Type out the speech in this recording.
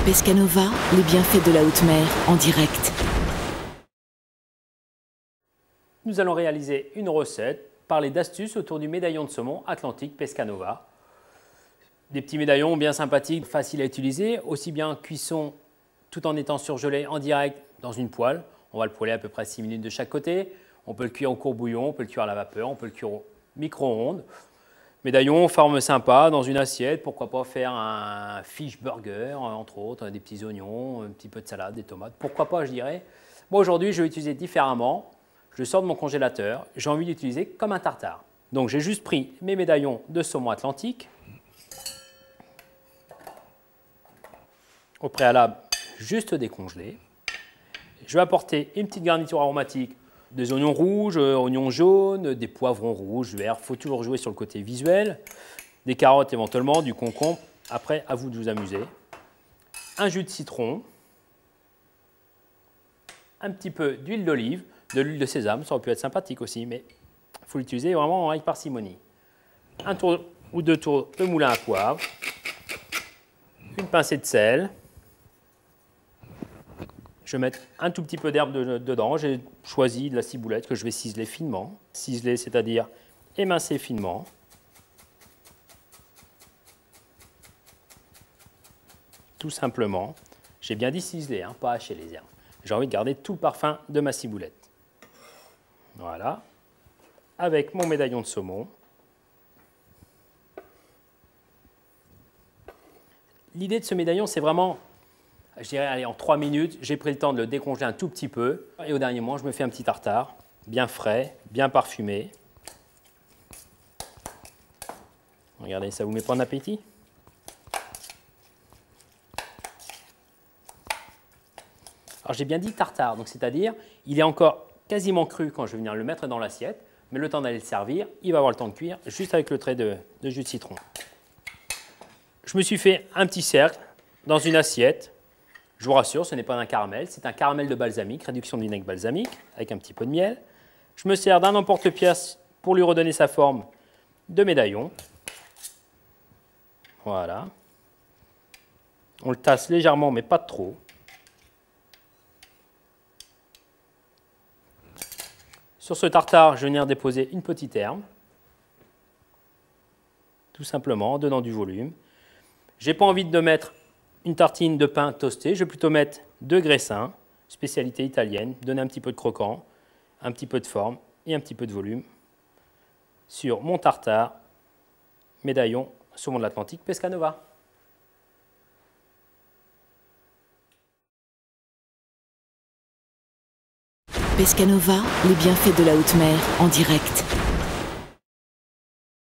Pescanova, les bienfaits de la haute mer en direct. Nous allons réaliser une recette, parler d'astuces autour du médaillon de saumon Atlantique Pescanova. Des petits médaillons bien sympathiques, faciles à utiliser, aussi bien cuisson tout en étant surgelé en direct dans une poêle. On va le poêler à peu près 6 minutes de chaque côté. On peut le cuire au courbouillon, on peut le cuire à la vapeur, on peut le cuire au micro-ondes. Médaillon, forme sympa, dans une assiette, pourquoi pas faire un fish burger, entre autres, des petits oignons, un petit peu de salade, des tomates, pourquoi pas je dirais. Moi aujourd'hui je vais utiliser différemment, je le sors de mon congélateur, j'ai envie d'utiliser comme un tartare. Donc j'ai juste pris mes médaillons de saumon Atlantique. Au préalable, juste décongelé. Je vais apporter une petite garniture aromatique, des oignons rouges, oignons jaunes, des poivrons rouges, verts. Il faut toujours jouer sur le côté visuel. Des carottes éventuellement, du concombre. Après, à vous de vous amuser. Un jus de citron. Un petit peu d'huile d'olive, de l'huile de sésame. Ça aurait pu être sympathique aussi, mais il faut l'utiliser vraiment avec parcimonie. Un tour ou deux tours de moulin à poivre. Une pincée de sel. Je vais mettre un tout petit peu d'herbe dedans. J'ai choisi de la ciboulette que je vais ciseler finement. Ciseler, c'est-à-dire émincer finement. Tout simplement. J'ai bien dit ciseler, hein, pas hacher les herbes. J'ai envie de garder tout le parfum de ma ciboulette. Voilà. Avec mon médaillon de saumon. L'idée de ce médaillon, c'est vraiment... Je dirais, allez, en 3 minutes, j'ai pris le temps de le décongeler un tout petit peu. Et au dernier moment, je me fais un petit tartare, bien frais, bien parfumé. Regardez, ça vous met pas en appétit? Alors j'ai bien dit tartare, donc c'est-à-dire, il est encore quasiment cru quand je vais venir le mettre dans l'assiette, mais le temps d'aller le servir, il va avoir le temps de cuire juste avec le trait de jus de citron. Je me suis fait un petit cercle dans une assiette. Je vous rassure, ce n'est pas un caramel, c'est un caramel de balsamique, réduction de vinaigre balsamique, avec un petit peu de miel. Je me sers d'un emporte-pièce pour lui redonner sa forme de médaillon. Voilà. On le tasse légèrement, mais pas trop. Sur ce tartare, je vais venir déposer une petite herbe. Tout simplement, en donnant du volume. Je n'ai pas envie de mettre une tartine de pain toasté, je vais plutôt mettre 2 graissins, spécialité italienne, donner un petit peu de croquant, un petit peu de forme et un petit peu de volume sur mon tartare médaillon saumon de l'Atlantique Pescanova. Pescanova, les bienfaits de la haute mer en direct.